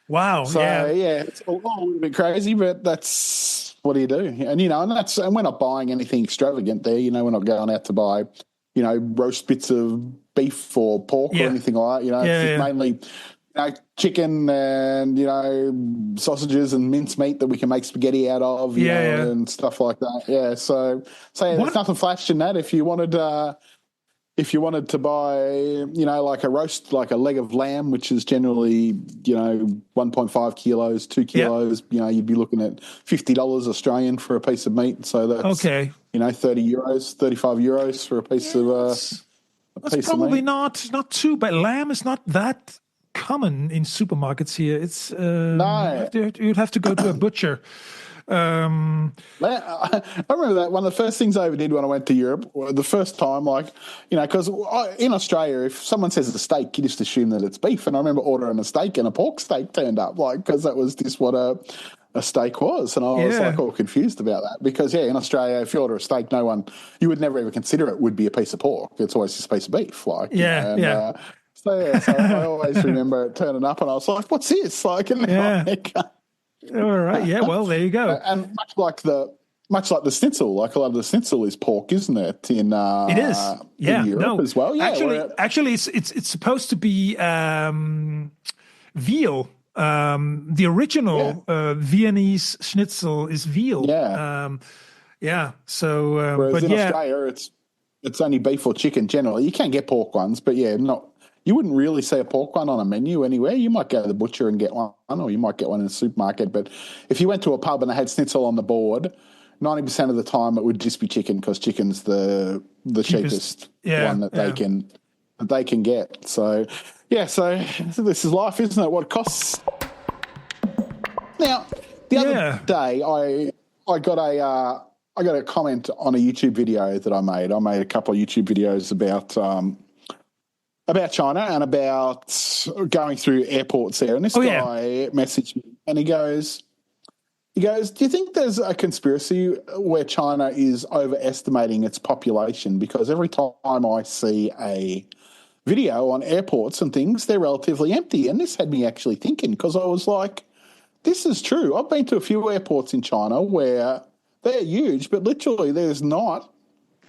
A: Wow.
B: So it's a little bit crazy, but that's what do you do? And and we're not buying anything extravagant there. We're not going out to buy, roast bits of beef or pork or anything like that. It's just mainly chicken and sausages and mincemeat that we can make spaghetti out of, and stuff like that. Yeah, so there's nothing flash in that. If you wanted to buy, like a roast, like a leg of lamb, which is generally, 1.5 kilos, 2 kilos, you'd be looking at $50 Australian for a piece of meat. So that's, €30, €35 for a piece of
A: that's probably not too bad. Lamb is not that common in supermarkets here. It's no. You'd have to go to a butcher.
B: I remember that one of the first things I ever did when I went to Europe, the first time, because in Australia, if someone says a steak, you just assume that it's beef. And I remember ordering a steak and a pork steak turned up, because that was just what a steak was. And I was all confused about that because, in Australia, if you order a steak, you would never ever consider it would be a piece of pork. It's always just a piece of beef. So I always remember it turning up and I was like, what's this?
A: All right. Yeah. Well, there you go.
B: And much like the schnitzel, like a lot of the schnitzel is pork, isn't it? It is.
A: In
B: Europe as well. Yeah.
A: Actually, it's supposed to be veal. The original Viennese schnitzel is veal.
B: Yeah.
A: So,
B: whereas in Australia, it's only beef or chicken generally. You can get pork ones, but you wouldn't really see a pork one on a menu anywhere. You might go to the butcher and get one, or you might get one in a supermarket. But if you went to a pub and they had schnitzel on the board, 90% of the time it would just be chicken because chicken's the cheapest one that they can get. So, so this is life, isn't it? What it costs. Now, the other day I got a comment on a YouTube video that I made. I made a couple of YouTube videos about China and about going through airports there. And this guy messaged me and he goes, do you think there's a conspiracy where China is overestimating its population? Because every time I see a video on airports and things, they're relatively empty. And this had me actually thinking because I was like, this is true. I've been to a few airports in China where they're huge, but literally there's not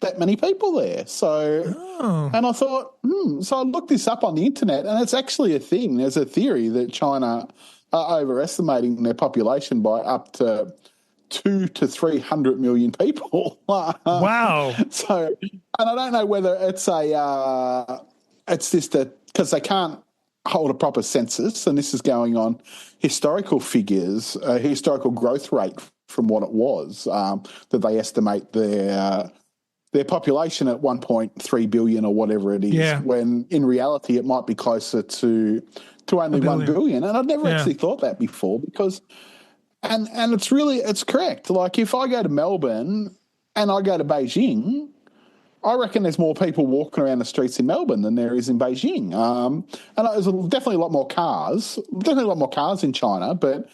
B: that many people there. So, and I thought, so I looked this up on the internet, and it's actually a thing. There's a theory that China are overestimating their population by up to 200 to 300 million people.
A: Wow.
B: So, and I don't know whether it's it's just because they can't hold a proper census, and this is going on historical figures, historical growth rate from what it was, that they estimate their population at 1.3 billion or whatever it is, when in reality it might be closer to only 1 billion. And I'd never actually thought that before, because and it's correct. Like, if I go to Melbourne and I go to Beijing, I reckon there's more people walking around the streets in Melbourne than there is in Beijing. And there's definitely a lot more cars in China, but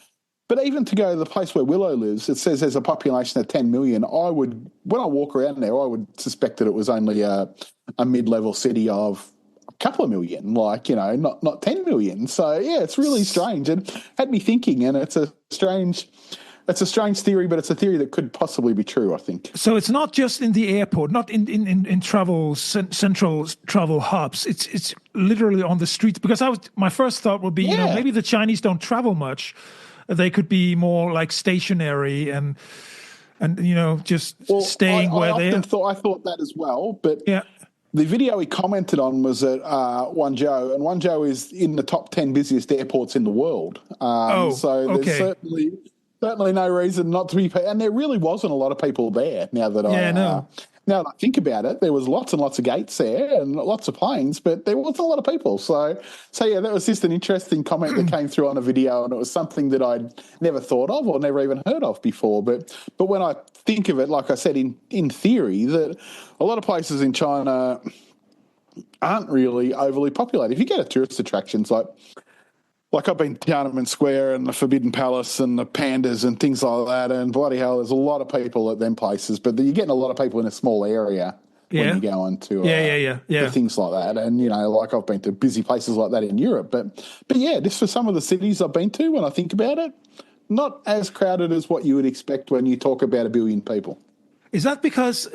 B: even to go to the place where Willow lives, it says there's a population of 10 million. When I walk around there, I would suspect that it was only a mid-level city of a couple of million, like, not 10 million. So, yeah, it's really strange. And had me thinking, and it's a strange theory, but it's a theory that could possibly be true, I think.
A: So it's not just in the airport, not in central travel hubs. It's literally on the streets. Because my first thought would be, maybe the Chinese don't travel much. They could be more like stationary and just staying where they are.
B: I thought that as well, but the video he commented on was at Guangzhou, and Guangzhou is in the top 10 busiest airports in the world. So there's certainly no reason not to be. And there really wasn't a lot of people there. Now that I think about it, there was lots and lots of gates there and lots of planes, but there wasn't a lot of people. So yeah, that was just an interesting comment that came through on a video, and it was something that I'd never thought of or never even heard of before. But when I think of it, like I said, in theory, that a lot of places in China aren't really overly populated. If you go to tourist attractions like I've been to Tiananmen Square and the Forbidden Palace and the pandas and things like that, and bloody hell, there's a lot of people at them places, but you're getting a lot of people in a small area when you go on to things like that. And, like I've been to busy places like that in Europe. But yeah, just for some of the cities I've been to, when I think about it, not as crowded as what you would expect when you talk about 1 billion people.
A: Is that because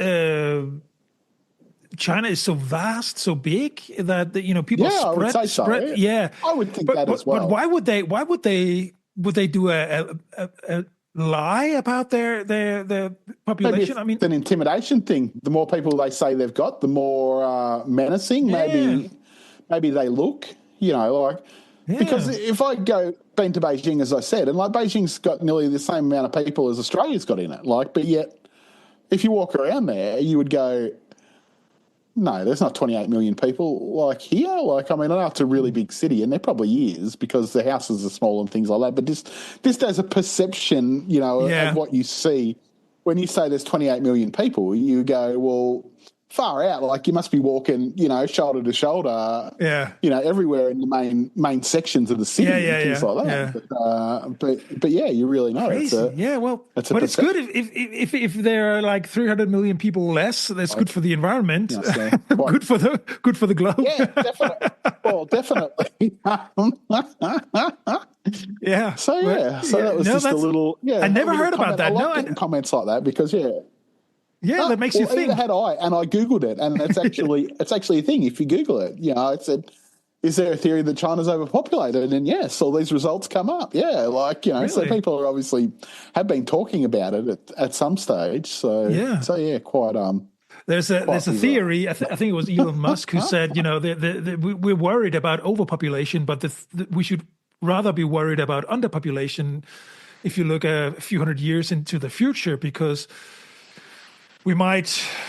A: China is so vast, so big that people spread?
B: I would say so.
A: Yeah,
B: I would think that as well.
A: But why would they do a lie about their population?
B: Maybe it's an intimidation thing. The more people they say they've got, the more menacing. Maybe they look. Because if I been to Beijing, as I said, and like Beijing's got nearly the same amount of people as Australia's got in it. But yet, if you walk around there, you would go, no, there's not 28 million people like here. I know it's a really big city, and there probably is because the houses are small and things like that. But just as a perception, of what you see, when you say there's 28 million people, you go, well, far out. Like, you must be walking, shoulder to shoulder, everywhere in the main sections of the city and things like that. Yeah. But yeah, you really know.
A: Crazy. It's good if there are like 300 million people less. That's good for the environment. Good for the globe.
B: Yeah, definitely. Well, definitely.
A: Yeah.
B: So that was just a little. Yeah,
A: I never heard about that.
B: I like getting comments like that because
A: that makes you think.
B: Either had I, and I Googled it, and it's actually a thing. If you Google it, it said, is there a theory that China's overpopulated? And yes, all these results come up. Yeah, really? So people are obviously have been talking about it at some stage. So quite.
A: There's a theory. I think it was Elon Musk who said, we're worried about overpopulation, but we should rather be worried about underpopulation if you look a few hundred years into the future, because we might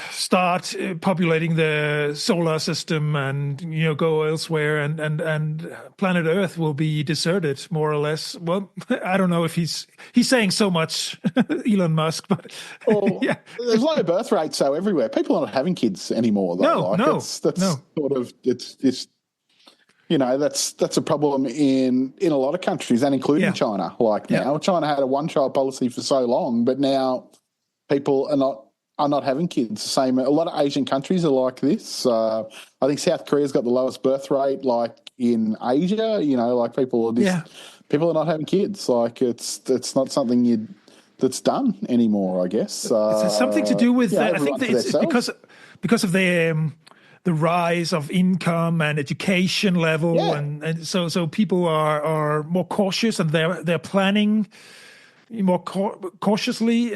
A: start populating the solar system and go elsewhere, and planet Earth will be deserted more or less. Well, I don't know if he's saying so much, Elon Musk, but
B: there's low birth rates everywhere. People are not having kids anymore. Though. That's a problem in a lot of countries, and including China. Now, China had a one-child policy for so long, but now people are not having kids. Same, a lot of Asian countries are like this. I think South Korea's got the lowest birth rate, in Asia. People are not having kids. It's not something that's done anymore, I guess.
A: It's something to do with, I think
B: everyone
A: that
B: for
A: it's
B: themselves.
A: because of the rise of income and education level,
B: Yeah.
A: and so people are more cautious, and they're planning more cautiously,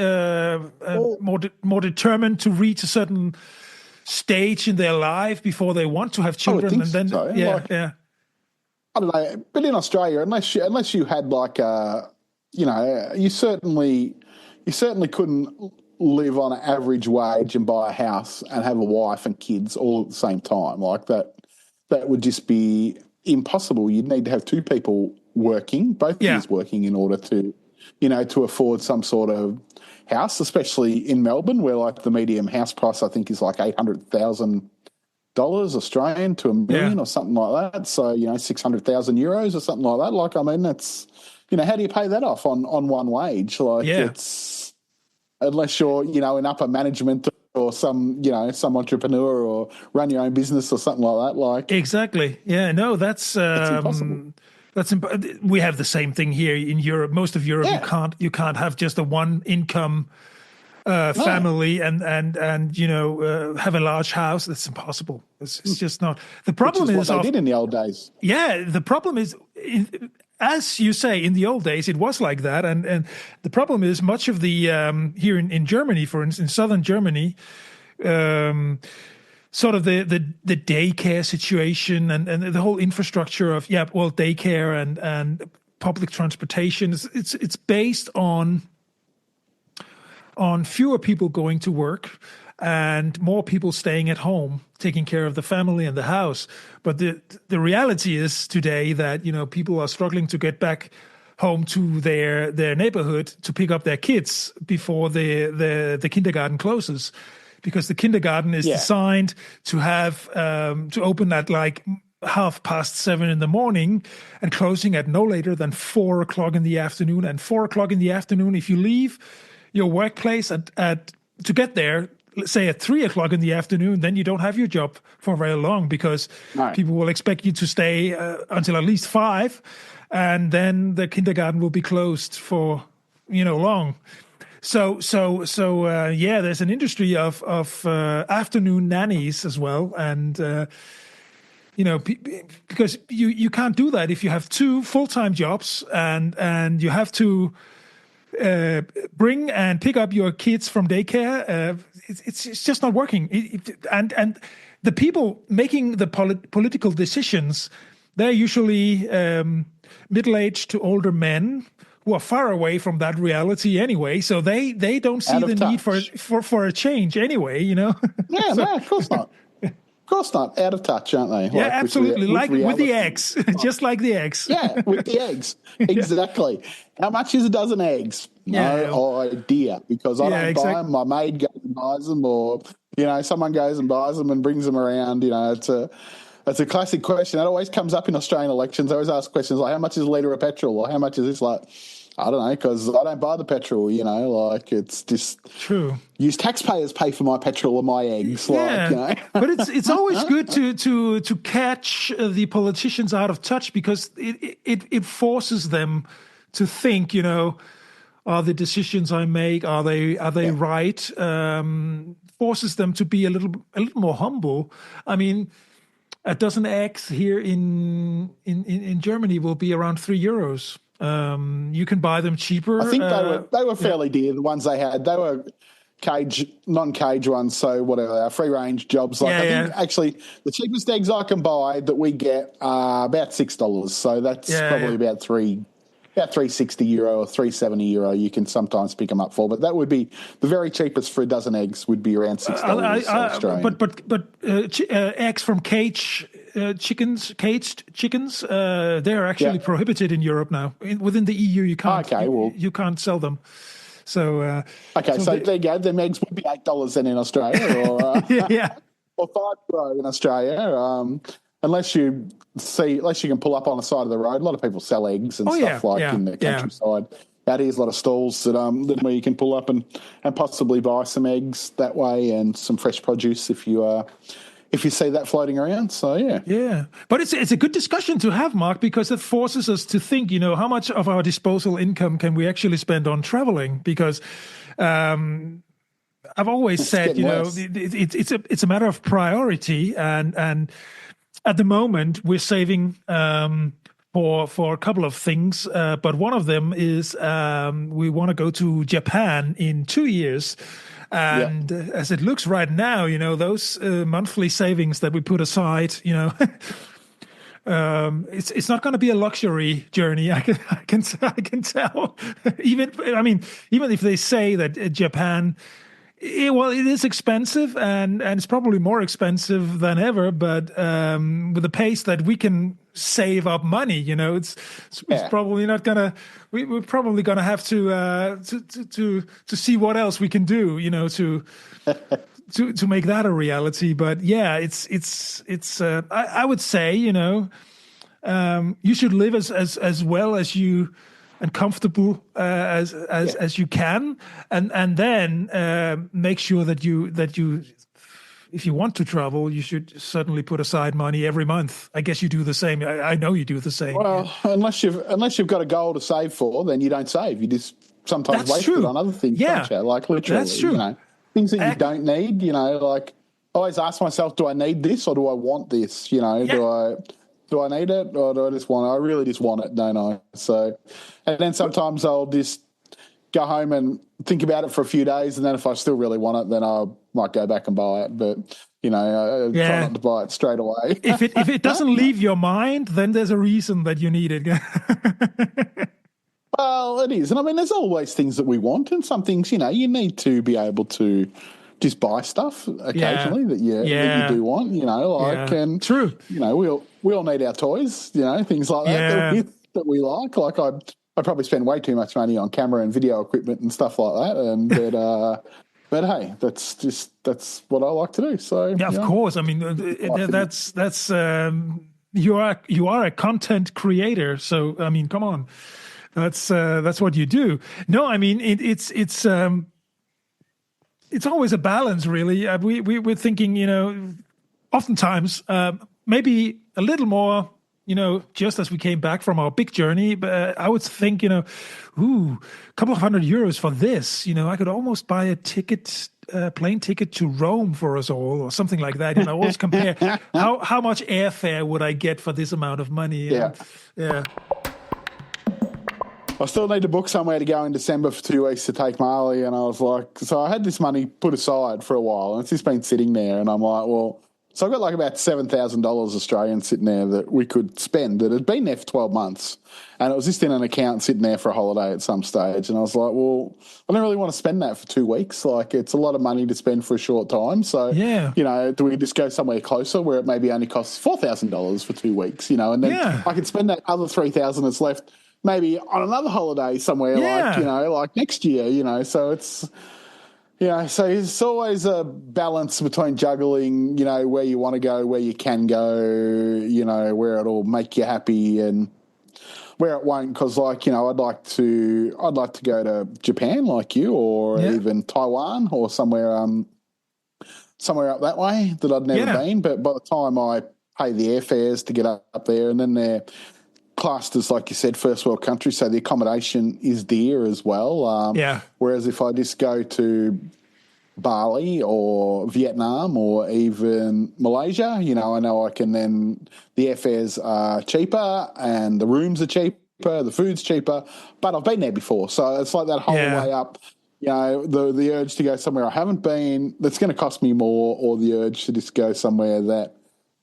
A: more determined to reach a certain stage in their life before they want to have
B: I would
A: children,
B: think
A: and then
B: so.
A: yeah.
B: I don't know, but in Australia, unless you had like you certainly couldn't live on an average wage and buy a house and have a wife and kids all at the same time. Like that would just be impossible. You'd need to have two people working, both years working, in order to, to afford some sort of house, especially in Melbourne, where like the median house price I think is like $800,000 Australian to $1 million or something like that. So, 600,000 euros or something like that. Like, I mean, that's, how do you pay that off on one wage? Like it's, unless you're, in upper management or some entrepreneur or run your own business or something like that. Like,
A: exactly. Yeah, no, that's
B: impossible.
A: We have the same thing here in Europe. Most of Europe,
B: Yeah.
A: you can't have just a one income family and have a large house. That's impossible. It's just not. The problem
B: Which is what they did in the old days.
A: Yeah, the problem is, as you say, in the old days it was like that, and the problem is much of the here in Germany, for instance, in southern Germany, sort of the daycare situation and the whole infrastructure of daycare and public transportation. It's based on fewer people going to work and more people staying at home, taking care of the family and the house. But the reality is today that, people are struggling to get back home to their neighborhood to pick up their kids before the kindergarten closes, because the kindergarten is designed to have to open at like 7:30 in the morning and closing at no later than 4:00 in the afternoon. And 4:00 in the afternoon, if you leave your workplace at to get there, let's say at 3:00 in the afternoon, then you don't have your job for very long, because people will expect you to stay until at least 5, and then the kindergarten will be closed for long. So there's an industry of afternoon nannies as well, and because you can't do that if you have 2 full-time jobs, and you have to bring and pick up your kids from daycare. It's just not working. And the people making the political decisions, they're usually middle-aged to older men who are far away from that reality anyway. So they don't see the need for a change anyway.
B: Yeah, no, of course not. Of course not. Out of touch, aren't they?
A: Yeah, absolutely. With the eggs, just like the eggs.
B: Yeah, with the eggs. Exactly. How much is a dozen eggs? No idea, because I don't buy them. My maid goes and buys them, or, someone goes and buys them and brings them around. It's a classic question. It always comes up in Australian elections. I always ask questions like, how much is a litre of petrol? Or how much is this? Like, I don't know, because I don't buy the petrol, like it's just
A: true.
B: Use taxpayers pay for my petrol or my eggs.
A: But it's always good to catch the politicians out of touch, because it forces them to think, are the decisions I make, are they right? Forces them to be a little more humble. I mean, a dozen eggs here in Germany will be around €3. You can buy them cheaper.
B: I think they were fairly dear. The ones they had, they were non-cage ones. So whatever they are, free range jobs. I think actually the cheapest eggs I can buy that we get are about $6. So that's probably about €360 or €370 you can sometimes pick them up for. But that would be the very cheapest for a dozen eggs would be around $6 Australian.
A: But eggs from caged chickens, they're actually prohibited in Europe now. Within the EU, you can't. You can't sell them. So
B: there you go. Them eggs would be $8 then in Australia, or or €5 in Australia. Unless you can pull up on the side of the road. A lot of people sell eggs and stuff in the countryside. Out here's a lot of stalls that where you can pull up and possibly buy some eggs that way, and some fresh produce if you if you see that floating around. So, yeah.
A: Yeah. But it's a good discussion to have, Mark, because it forces us to think, how much of our disposable income can we actually spend on traveling? Because I've always said, it's a matter of priority. And at the moment, we're saving for a couple of things. But one of them is we want to go to Japan in 2 years. And as it looks right now, those monthly savings that we put aside, it's not going to be a luxury journey. I can tell. Even if they say that Japan, it is expensive and it's probably more expensive than ever. But with the pace that we can save up money, it's probably not gonna. We're probably gonna have to see what else we can do, to make that a reality. But yeah, it's. I would say, you should live as well as you and comfortable as you can, and then make sure that you. If you want to travel, you should certainly put aside money every month. I guess you do the same. I know you do the same.
B: Well, unless you've got a goal to save for, then you don't save. You just sometimes waste it on other things, don't you? Like literally,
A: that's true.
B: Things that you don't need. Like I always ask myself, do I need this or do I want this? Do I need it or do I just want it? I really just want it, don't I? So, and then sometimes I'll just go home and think about it for a few days, and then if I still really want it, then I might go back and buy it. But I try not to buy it straight away.
A: if it doesn't leave your mind, then there's a reason that you need it.
B: Well, it is, and I mean, there's always things that we want, and some things you need to be able to just buy stuff occasionally that you do want. And
A: true.
B: We all need our toys. Things like that that we like. Like I probably spend way too much money on camera and video equipment and stuff like that. And but hey, that's what I like to do. So
A: yeah, of course. I mean, that's you are a content creator. So I mean, come on, that's what you do. No, I mean it's always a balance, really. We're thinking, oftentimes maybe a little more. Just as we came back from our big journey, but I would think, a couple of €100 for this, I could almost buy a plane ticket to Rome for us all or something like that. Always compare how much airfare would I get for this amount of money?
B: Yeah. I still need to book somewhere to go in December for 2 weeks to take Marley. And I was like, so I had this money put aside for a while and it's just been sitting there. And I'm like, well, so I've got like about $7,000 Australian sitting there that we could spend that had been there for 12 months. And it was just in an account sitting there for a holiday at some stage. And I was like, well, I don't really want to spend that for 2 weeks. Like it's a lot of money to spend for a short time. So, do we just go somewhere closer where it maybe only costs $4,000 for 2 weeks, and then I could spend that other $3,000 that's left maybe on another holiday somewhere like next year, so it's, so it's always a balance between juggling, where you want to go, where you can go, where it'll make you happy and where it won't. Because, I'd like to go to Japan like you, or even Taiwan or somewhere up that way that I'd never been. But by the time I pay the airfares to get up there, and then they're classed as, like you said, first world country, so the accommodation is dear as well. Whereas if I just go to Bali or Vietnam or even Malaysia, I know I can then, the airfares are cheaper and the rooms are cheaper, the food's cheaper, but I've been there before. So it's like that whole way up, the urge to go somewhere I haven't been that's going to cost me more, or the urge to just go somewhere that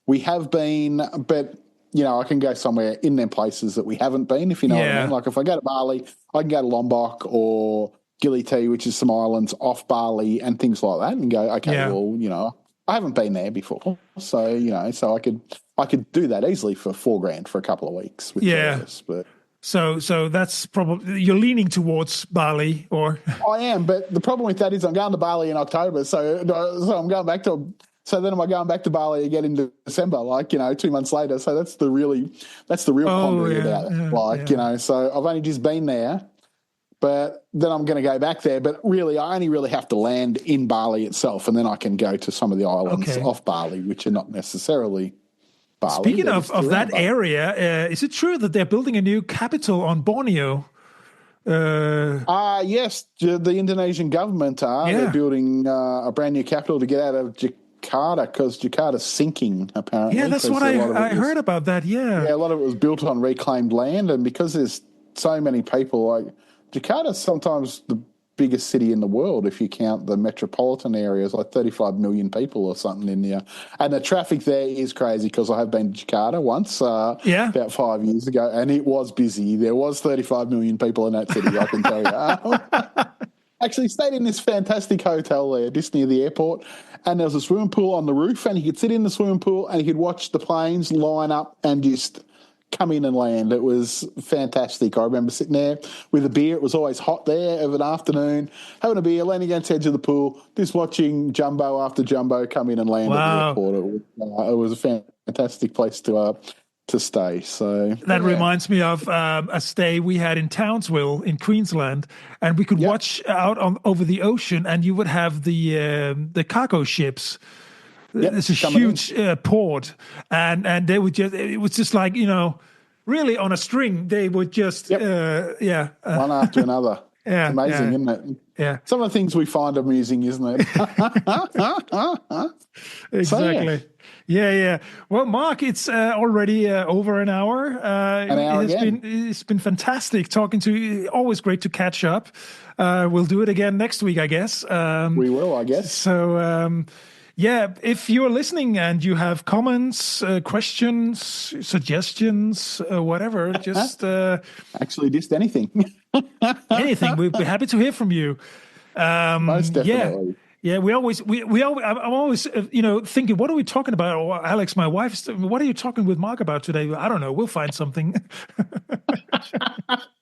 B: we have been, but I can go somewhere in them places that we haven't been, if you know what I mean. Like if I go to Bali, I can go to Lombok or Gili, which is some islands off Bali and things like that, and go, okay, well, I haven't been there before. So, so I could do that easily for $4,000 for a couple of weeks with tourists, but
A: So that's probably, you're leaning towards Bali, or
B: I am, but the problem with that is I'm going to Bali in October, so I'm going back to. So then am I going back to Bali again in December, 2 months later? So that's the real pondering about it. So I've only just been there, But then I'm going to go back there. But really, I only really have to land in Bali itself, and then I can go to some of the islands off Bali, which are not necessarily Bali.
A: Speaking of that area, is it true that they're building a new capital on Borneo?
B: Yes, the Indonesian government They're building a brand new capital to get out of Jakarta, because Jakarta's sinking, apparently.
A: Yeah, that's what I heard about that, yeah.
B: Yeah, a lot of it was built on reclaimed land, and because there's so many people, like Jakarta's sometimes the biggest city in the world if you count the metropolitan areas, like 35 million people or something in there. And the traffic there is crazy, because I have been to Jakarta once about 5 years ago, and it was busy. There was 35 million people in that city, I can tell you. Actually stayed in this fantastic hotel there, just near the airport, and there was a swimming pool on the roof, and you could sit in the swimming pool and you could watch the planes line up and just come in and land. It was fantastic. I remember sitting there with a beer. It was always hot there of an afternoon, having a beer, leaning against the edge of the pool, just watching jumbo after jumbo come in and land at the airport. It was a fantastic place to stay. So
A: that reminds me of a stay we had in Townsville in Queensland, and we could watch out over the ocean, and you would have the cargo ships. It's a huge port, and they would it was just like, really on a string. They would just one
B: after another.
A: Yeah,
B: it's amazing, isn't it?
A: Yeah,
B: some of the things we find amusing, isn't it?
A: Exactly.
B: So,
A: yeah. Well, Mark, it's already over an hour. It's been fantastic talking to you. Always great to catch up. We'll do it again next week, I guess.
B: We will, I guess.
A: So. If you're listening and you have comments, questions, suggestions, whatever, just
B: actually just anything.
A: Anything. We'd be happy to hear from you.
B: Most definitely.
A: Yeah, I'm always, thinking, what are we talking about? Or Alex, my wife, what are you talking with Mark about today? I don't know. We'll find something.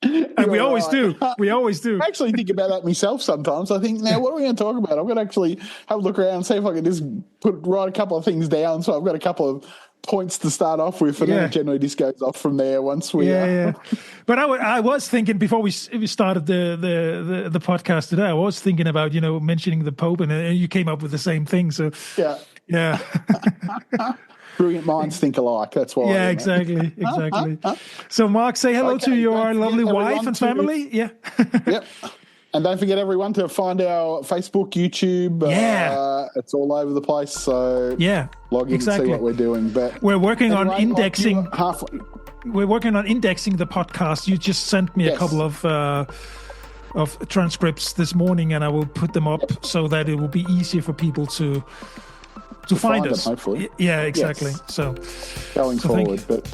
A: And we always do. I
B: actually think about that myself sometimes. I think, now, what are we going to talk about? I'm going to actually have a look around and see if I can just write a couple of things down. So I've got a couple of points to start off with, and then it generally just goes off from there once we
A: But I was thinking, before we started the podcast today, I was thinking about mentioning the Pope, and you came up with the same thing. So yeah.
B: Brilliant minds think alike. That's why.
A: Yeah, exactly. So Mark, say hello to your lovely wife and family. Yep.
B: And don't forget, everyone, to find our Facebook, YouTube. It's all over the place. So log in and see what we're doing. But
A: we're working on indexing. We're working on indexing the podcast. You just sent me a couple of transcripts this morning, and I will put them up so that it will be easier for people to find us.
B: Them, hopefully.
A: Yeah, exactly.
B: Yes.
A: So
B: going forward, but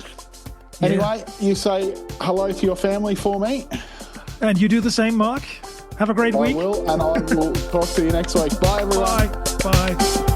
B: anyway, you say hello to your family for me,
A: and you do the same, Mark. Have a great week.
B: I will, and I will talk to you next week. Bye, everyone.
A: Bye.